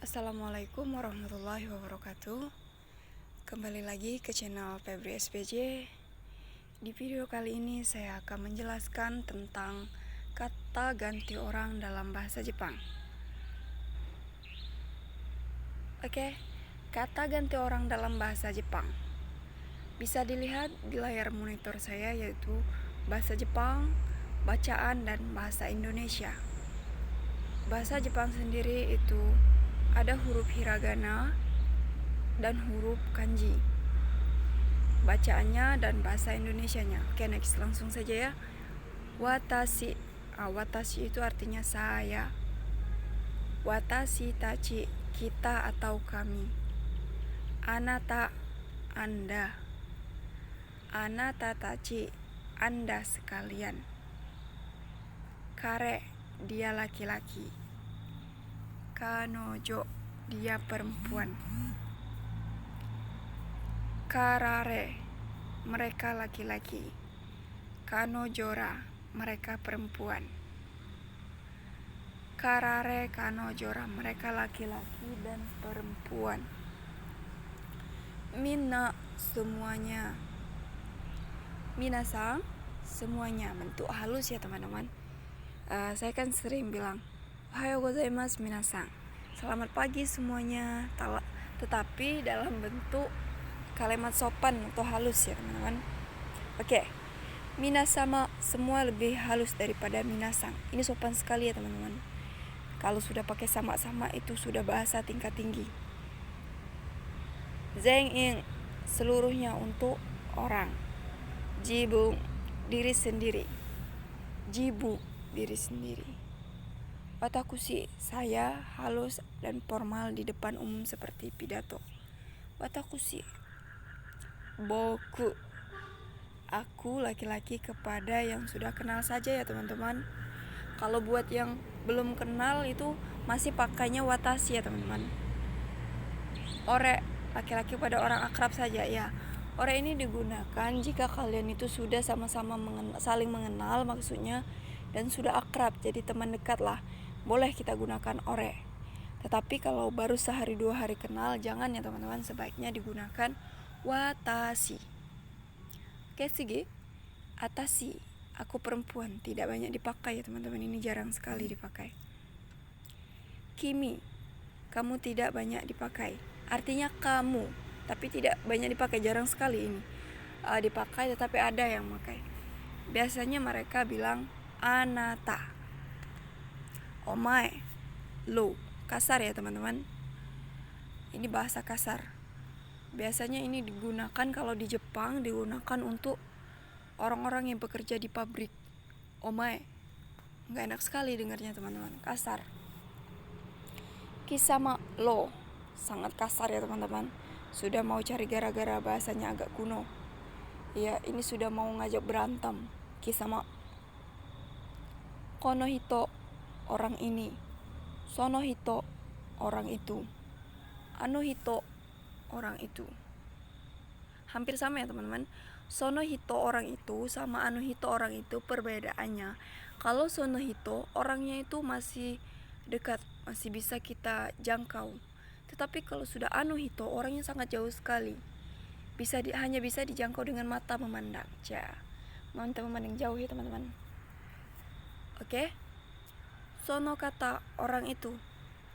Assalamualaikum warahmatullahi wabarakatuh. Kembali lagi ke channel Febri SPJ. Di video kali ini saya akan menjelaskan tentang kata ganti orang dalam bahasa Jepang. Oke, kata ganti orang dalam bahasa Jepang bisa dilihat di layar monitor saya, yaitu bahasa Jepang, bacaan, dan bahasa Indonesia. Bahasa Jepang sendiri itu ada huruf hiragana dan huruf kanji, bacaannya dan bahasa Indonesianya. Oke, next, langsung saja ya. Watashi. Watashi itu artinya saya. Watashi tachi, kita atau kami. Anata, Anda. Anata tachi, Anda sekalian. Kare, dia laki-laki. Kanojo, dia perempuan. Karare, mereka laki-laki. Kanojora, mereka perempuan. Karare, kanojora, mereka laki-laki dan perempuan. Minna, semuanya. Minasang, semuanya. Bentuk halus ya teman-teman. Saya kan sering bilang Ohayo gozaimasu minasang, selamat pagi semuanya, tetapi dalam bentuk kalimat sopan atau halus ya teman-teman. Oke, minasama, semua lebih halus daripada minasang. Ini sopan sekali ya teman-teman. Kalau sudah pakai sama-sama itu sudah bahasa tingkat tinggi. Zen'in, seluruhnya untuk orang. Jibun, diri sendiri. Jibu, diri sendiri. Watakushi, saya, halus dan formal di depan umum seperti pidato. Watakushi. Boku, aku, laki-laki kepada yang sudah kenal saja ya teman-teman. Kalau buat yang belum kenal itu masih pakainya watashi ya teman-teman. Ore, laki-laki pada orang akrab saja ya. Ore ini digunakan jika kalian itu sudah sama-sama saling mengenal maksudnya, dan sudah akrab, jadi teman dekat lah. Boleh kita gunakan ore. Tetapi kalau baru sehari dua hari kenal, jangan ya teman-teman, sebaiknya digunakan watashi. Oke, sige. Atashi, aku perempuan, tidak banyak dipakai ya teman-teman, ini jarang sekali dipakai. Kimi, kamu tidak banyak dipakai. Artinya kamu, tapi tidak banyak dipakai, jarang sekali ini dipakai, tetapi ada yang memakai. Biasanya mereka bilang anata. Omae, lo, kasar ya teman-teman. Ini bahasa kasar. Biasanya ini digunakan kalau di Jepang, digunakan untuk orang-orang yang bekerja di pabrik. Omae, nggak enak sekali dengarnya teman-teman, kasar. Kisama, lo, sangat kasar ya teman-teman. Sudah mau cari gara-gara, bahasanya agak kuno. Ya, ini sudah mau ngajak berantem. Kisama. Kono hito, orang ini. Sono hito, orang itu. Ano hito, orang itu. Hampir sama ya teman-teman. Sono hito, orang itu, sama ano hito, orang itu, perbedaannya. Kalau sono hito, orangnya itu masih dekat, masih bisa kita jangkau. Tetapi kalau sudah ano hito, orangnya sangat jauh sekali. Hanya bisa dijangkau dengan mata memandang. Mata memandang jauh ya teman-teman. Oke? Sono kata, orang itu.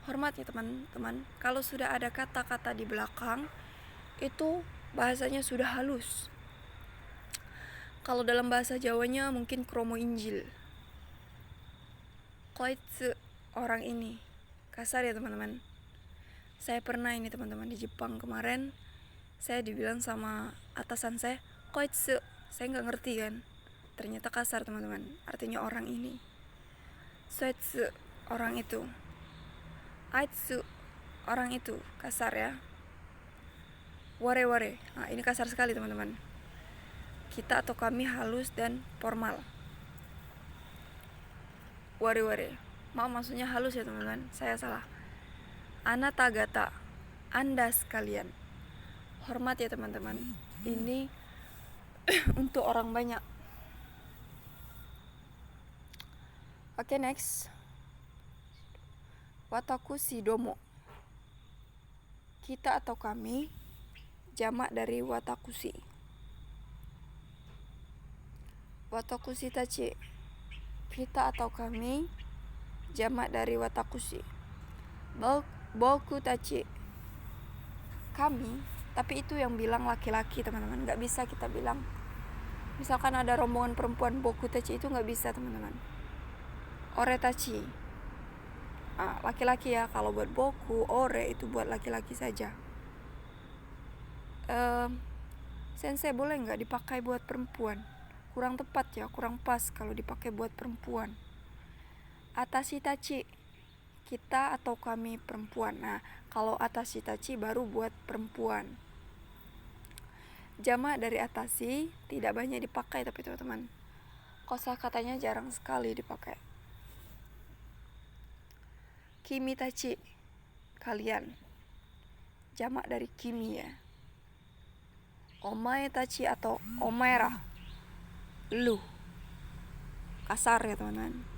Hormat ya teman-teman. Kalau sudah ada kata-kata di belakang, itu bahasanya sudah halus. Kalau dalam bahasa Jawanya mungkin kromo injil. Koitsu, orang ini. Kasar ya teman-teman. Saya pernah ini teman-teman di Jepang kemarin, saya dibilang sama atasan saya, koitsu. Saya nggak ngerti kan. Ternyata kasar teman-teman. Artinya orang ini. Soetsu, orang itu. Aitsu, orang itu. Kasar ya. Ware-ware, nah ini kasar sekali teman-teman. Kita atau kami halus dan formal. Ware-ware, maksudnya halus ya teman-teman, saya salah. Anata gata, Anda sekalian. Hormat ya teman-teman, ini untuk orang banyak. Oke, next. Watakushi domo, Kita atau kami jamak dari watakushi. Watakushi tachi. Kita atau kami jamak dari watakushi. Boku tachi. Kami, tapi itu yang bilang laki-laki teman-teman. Gak bisa kita bilang, misalkan ada rombongan perempuan boku tachi, itu gak bisa teman-teman. Ore tachi, laki-laki ya. Kalau buat boku, ore itu buat laki-laki saja. Sensei boleh gak dipakai buat perempuan? Kurang tepat ya, kurang pas kalau dipakai buat perempuan. Atashi tachi, kita atau kami perempuan. Nah, kalau atashi tachi baru buat perempuan. Jamak dari atashi tidak banyak dipakai tapi teman-teman. Kosakatanya jarang sekali dipakai. Kimi tachi, kalian. Jamak dari kimi ya. Omae tachi atau omaera, lu. Kasar ya teman-teman.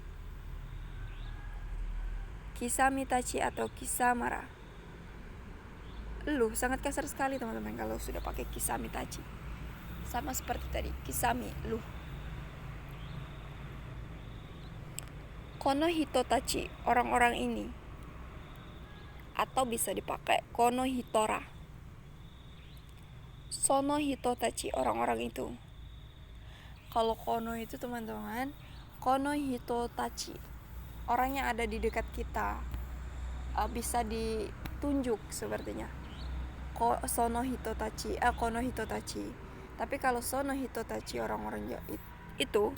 Kisami tachi atau kisamara, lu. Sangat kasar sekali teman-teman kalau sudah pakai kisami tachi. Sama seperti tadi, kisami, lu. Kono hito tachi, orang-orang ini. Atau bisa dipakai kono hitora. Sono hito tachi, orang-orang itu. Kalau kono itu teman-teman, kono hito tachi, orang yang ada di dekat kita, bisa ditunjuk sepertinya. Sono hito tachi, kono hito tachi. Tapi kalau sono hito tachi, orang-orang itu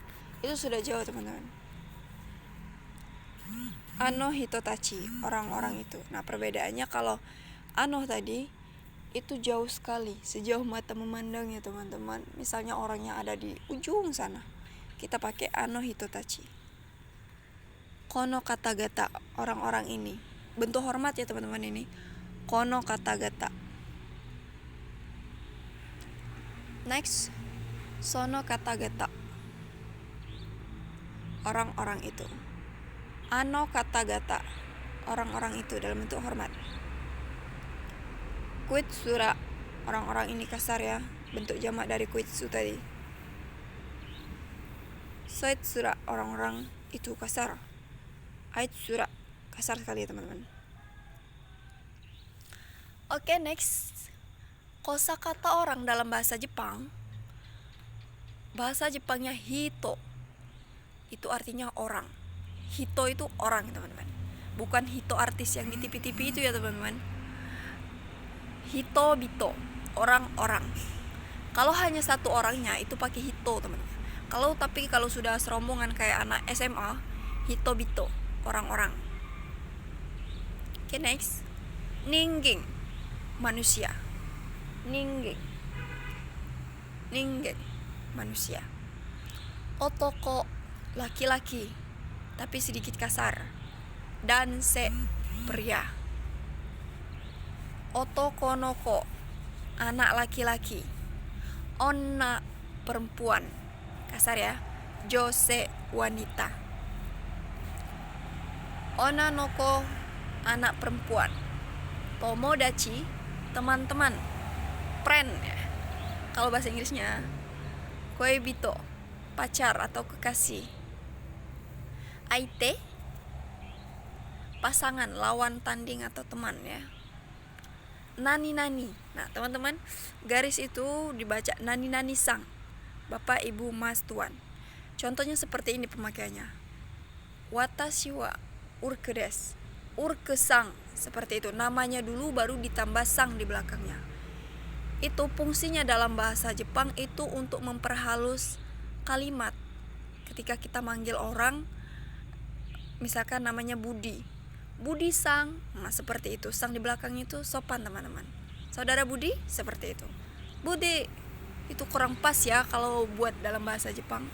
sudah jauh teman-teman. Ano hito tachi, orang-orang itu. Nah, perbedaannya kalau ano tadi itu jauh sekali, sejauh mata memandang ya teman-teman. Misalnya orang yang ada di ujung sana, kita pakai ano hito tachi. Kono katagata, orang-orang ini. Bentuk hormat ya teman-teman ini. Kono katagata. Next, sono katagata, orang-orang itu. Ano katagata, orang-orang itu dalam bentuk hormat. Kuitsura, orang-orang ini kasar ya, bentuk jamak dari kuitsu tadi. Soitsura, orang-orang itu kasar. Aitsura, kasar sekali ya teman-teman. Oke, next. Kosakata orang dalam bahasa Jepang. Bahasa Jepangnya hito. Itu artinya orang. Hito itu orang teman-teman. Bukan hito artis yang di TV-TV itu ya teman-teman. Hito bito, orang-orang. Kalau hanya satu orangnya itu pakai hito teman-teman. Kalau sudah serombongan kayak anak SMA, hito bito, orang-orang. Oke, next. Ningen, manusia. Ningen, manusia. Otoko, laki-laki, tapi sedikit kasar. Danse, pria. Otoko noko, anak laki-laki. Onna, perempuan, kasar ya. Jose, wanita. Onna noko, anak perempuan. Tomodachi, teman-teman, friend ya. Kalau bahasa Inggrisnya koibito, pacar atau kekasih. Aite, pasangan, lawan tanding atau teman ya. Nani-nani. Nah, teman-teman, garis itu dibaca nani-nani sang. Bapak, Ibu, Mas, Tuan. Contohnya seperti ini pemakaiannya. Watashi wa urke desu. Urke sang, seperti itu. Namanya dulu baru ditambah sang di belakangnya. Itu fungsinya dalam bahasa Jepang itu untuk memperhalus kalimat. Ketika kita manggil orang, misalkan namanya Budi, Budi sang, nah seperti itu. Sang di belakang itu sopan teman-teman. Saudara Budi, seperti itu. Budi, itu kurang pas ya kalau buat dalam bahasa Jepang.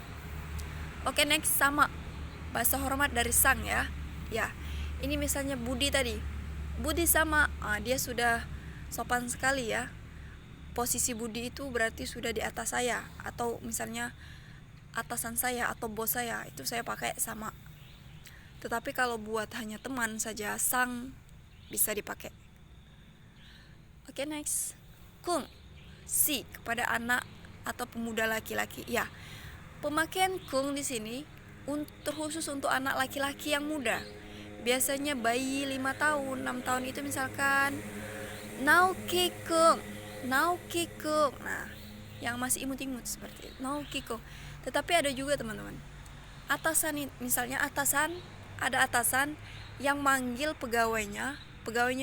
Oke, next, sama. Bahasa hormat dari sang ya. Ya, ini misalnya Budi tadi. Budi sama, dia sudah sopan sekali ya. Posisi Budi itu berarti sudah di atas saya. Atau misalnya atasan saya atau bos saya, itu saya pakai sama. Tetapi kalau buat hanya teman saja, sang bisa dipakai. Oke, next. Kung, si kepada anak atau pemuda laki-laki. Ya, pemakaian kung di sini khusus untuk anak laki-laki yang muda. Biasanya bayi 5 tahun, 6 tahun itu misalkan nauki kung, nauki kung. Nah, yang masih imut-imut seperti itu, nauki kung. Tetapi ada juga teman-teman, atasan, misalnya ada atasan yang manggil pegawainya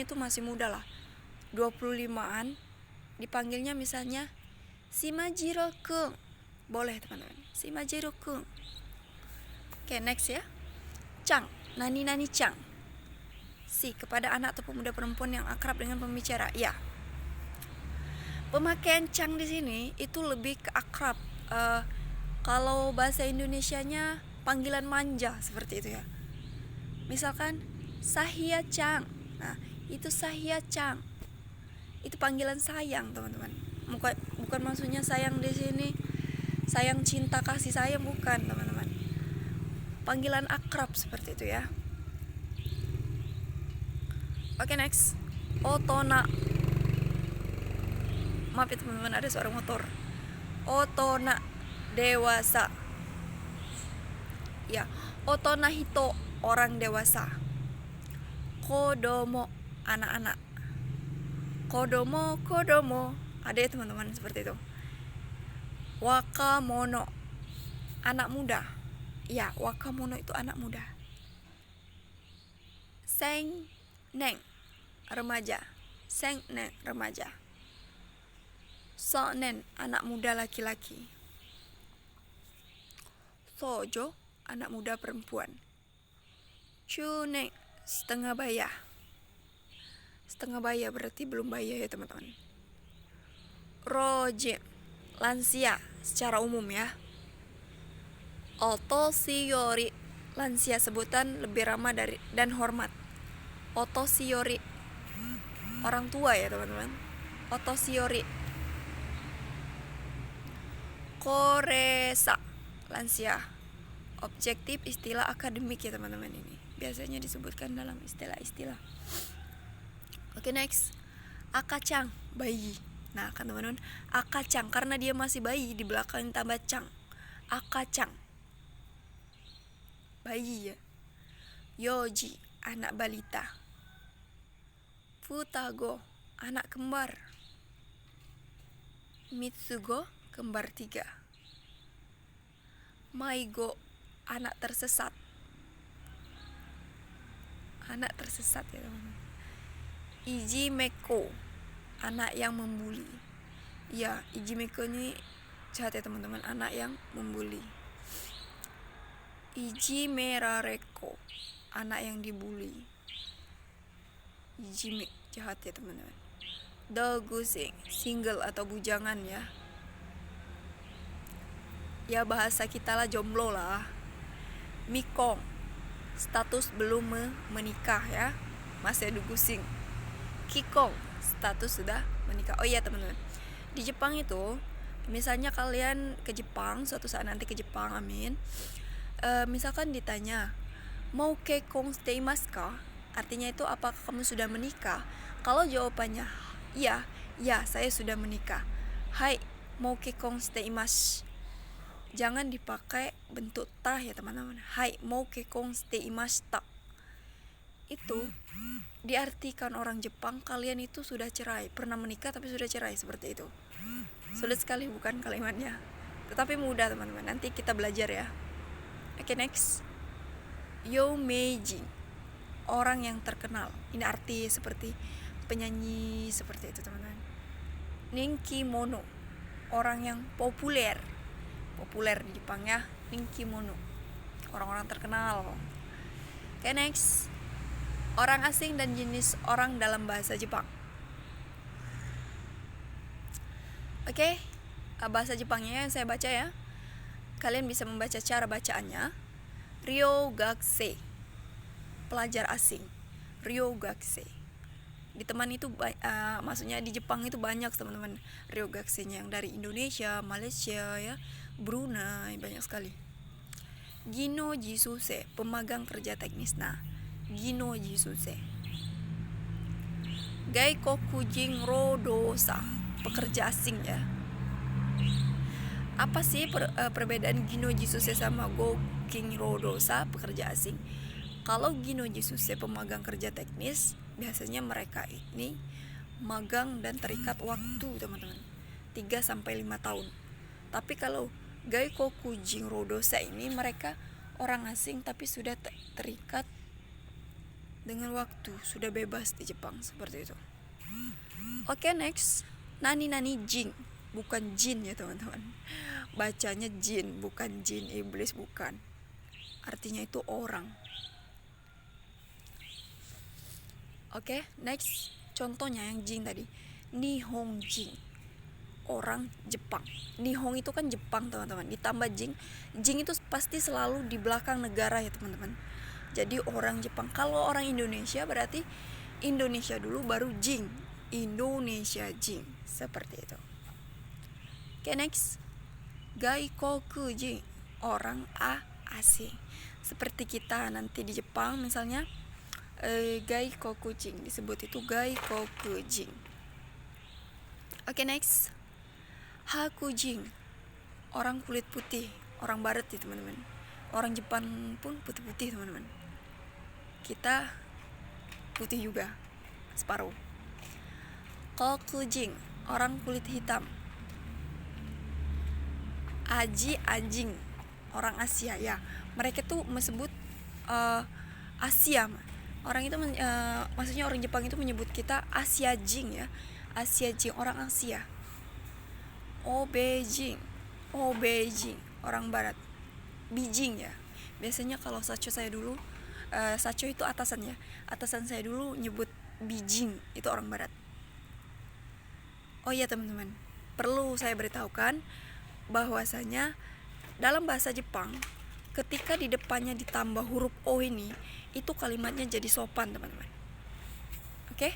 itu masih muda lah, 25-an, dipanggilnya misalnya si Majiro kung. Boleh teman-teman, si Majiro kung. Oke, next ya. Chang, nani chang. Si kepada anak atau pemuda perempuan yang akrab dengan pembicara. Ya, pemakaian chang di sini itu lebih ke akrab. Kalau bahasa Indonesianya panggilan manja seperti itu ya. Misalkan Sahia Chang. Nah, itu Sahia Chang. Itu panggilan sayang, teman-teman. Bukan maksudnya sayang di sini sayang cinta kasih sayang, bukan, teman-teman. Panggilan akrab seperti itu ya. Oke, next. Otona. Maaf ya teman-teman, ada suara motor. Otona, dewasa. Ya, otona hito, orang dewasa. Kodomo, anak-anak. Kodomo, ada ya teman-teman seperti itu. Wakamono, anak muda. Ya, wakamono itu anak muda. Seng neng, remaja. Seng neng, remaja. Sonen, anak muda laki-laki. Sojo, anak muda perempuan. Chuneng, setengah baya. Setengah baya berarti belum baya ya teman-teman. Roje, lansia secara umum ya. Otoshiyori, lansia sebutan lebih ramah dari dan hormat. Otoshiyori, orang tua ya teman-teman. Otoshiyori. Koresa, lansia. Objektif istilah akademik ya teman-teman, ini biasanya disebutkan dalam istilah-istilah. Oke, next. Akacang, bayi. Nah kan teman-teman, akacang karena dia masih bayi, di belakang tambah cang. Akacang, bayi ya. Yoji, anak balita. Futago, anak kembar. Mitsugo, kembar 3. Maigo, anak tersesat. Anak tersesat ya teman-teman. Ijimeko, anak yang membuli. Ya, Ijimeko ini jahat ya teman-teman, anak yang membuli. Ijimerareko, anak yang dibuli. Ijime, jahat ya teman-teman. Dogusing, single atau bujangan ya. Ya bahasa kita lah, jomblo lah. Mikong, status belum menikah ya, masih dugusing. Kikong, status sudah menikah. Oh iya teman-teman, di Jepang itu misalnya kalian ke Jepang, suatu saat nanti ke Jepang, amin, misalkan ditanya mau kekong steimasu ka, artinya itu apakah kamu sudah menikah. Kalau jawabannya ya saya sudah menikah, hai mau kekong steimasu, jangan dipakai bentuk ta ya teman-teman. Hai mau kekong steimashita, itu diartikan orang Jepang kalian itu sudah cerai, pernah menikah tapi sudah cerai, seperti itu. Sulit sekali bukan kalimatnya, tetapi mudah teman-teman, nanti kita belajar ya. Oke, next. Yomeji, orang yang terkenal. Ini arti seperti penyanyi seperti itu teman-teman. Ninkimono, orang yang populer di Jepang ya. Ninkimono, orang-orang terkenal. Oke, next. Orang asing dan jenis orang dalam bahasa Jepang. Oke, bahasa Jepangnya yang saya baca ya. Kalian bisa membaca cara bacaannya. Ryogakse, pelajar asing. Ryogakse. Di teman itu maksudnya di Jepang itu banyak teman-teman Ryogakse-nya, yang dari Indonesia, Malaysia ya, Brunei, banyak sekali. Gino Jisuse, pemagang kerja teknis. Nah, Gino Jisuse. Gaikoku jing rodosa, pekerja asing ya. Apa sih perbedaan Ginoji Suse sama Goking Rodosa, pekerja asing? Kalau Ginoji Suse pemegang kerja teknis, biasanya mereka ini magang dan terikat waktu, teman-teman. 3-5 tahun. Tapi kalau Gaikoku jing Rodosa ini mereka orang asing tapi sudah terikat dengan waktu, sudah bebas di Jepang, seperti itu. Oke, next. Nani jin, bukan jin ya teman-teman. Bacanya jin, bukan jin iblis, bukan. Artinya itu orang. Oke, next. Contohnya yang jin tadi. Nihong jin, orang Jepang. Nihong itu kan Jepang, teman-teman. Ditambah jing. Jing itu pasti selalu di belakang negara ya teman-teman. Jadi orang Jepang. Kalau orang Indonesia berarti Indonesia dulu baru jing. Indonesia jing, seperti itu. Oke, next. Gaikoku jin, orang asing. Seperti kita nanti di Jepang misalnya, Gaikoku jin disebut itu Gaikoku jin. Oke, next. Hakujin, orang kulit putih, orang barat ya teman-teman. Orang Jepang pun putih-putih teman-teman. Kita putih juga, separuh. Kokujin, orang kulit hitam. Anjing, orang Asia ya. Mereka tuh menyebut Asia. Orang itu maksudnya orang Jepang itu menyebut kita Asia jing ya. Asia jing, orang Asia. Beijing, orang barat. Beijing ya. Biasanya kalau sacho saya dulu, sacho itu atasan ya. Atasan saya dulu nyebut Beijing, itu orang barat. Oh iya teman-teman, perlu saya beritahukan bahwasanya dalam bahasa Jepang ketika di depannya ditambah huruf O ini, itu kalimatnya jadi sopan teman-teman. Oke?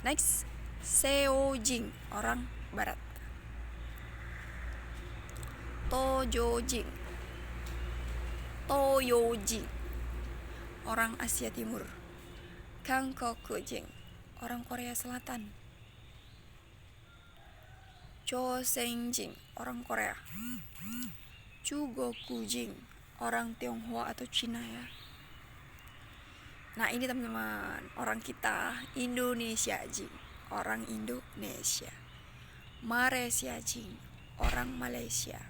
Next, Seojin, orang barat. Toyojin, orang Asia Timur. Kankokujin, orang Korea Selatan. Chosenjin, orang Korea. Chugokujin, orang Tionghoa atau Cina ya. Nah ini teman-teman, orang kita Indonesia jing, orang Indonesia. Malaysia jing, orang Malaysia.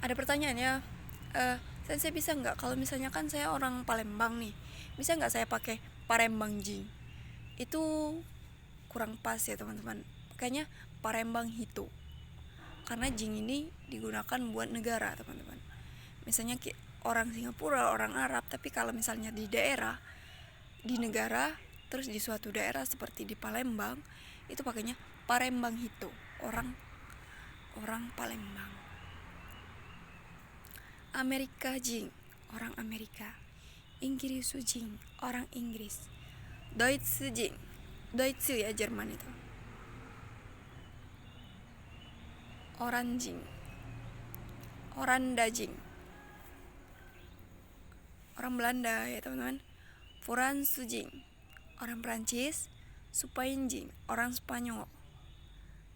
Ada pertanyaannya, saya bisa nggak kalau misalnya kan saya orang Palembang nih, bisa nggak saya pakai Parembang jing? Itu kurang pas ya teman-teman. Makanya Parembang Hito, karena jing ini digunakan buat negara teman-teman. Misalnya orang Singapura, orang Arab, tapi kalau misalnya di daerah, di negara, terus di suatu daerah seperti di Palembang, itu pakainya Parembang Hito, orang Palembang. Amerika jing, orang Amerika. Inggris jing, orang Inggris. Deutsche jing, Deutsche ya Jerman itu. Oranjing, Oranda jing, orang Belanda ya teman-teman. Furansujing, orang Prancis. Supainjing, orang Spanyol,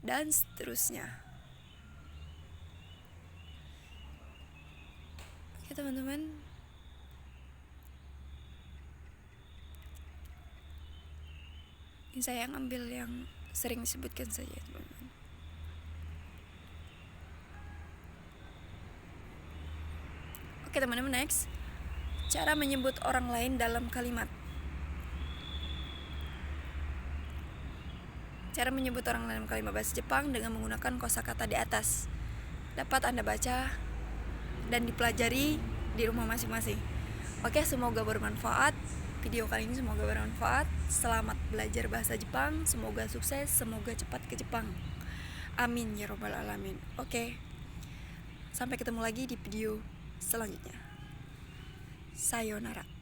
dan seterusnya. Oke teman-teman, ini saya ngambil yang sering disebutkan saja teman-teman. Oke teman-teman, next. Cara menyebut orang lain dalam kalimat. Cara menyebut orang lain dalam kalimat bahasa Jepang dengan menggunakan kosakata di atas. Dapat Anda baca dan dipelajari di rumah masing-masing. Oke, semoga bermanfaat. Video kali ini semoga bermanfaat. Selamat belajar bahasa Jepang. Semoga sukses, semoga cepat ke Jepang. Amin ya robbal alamin. Oke. Sampai ketemu lagi di video selanjutnya. Sayonara.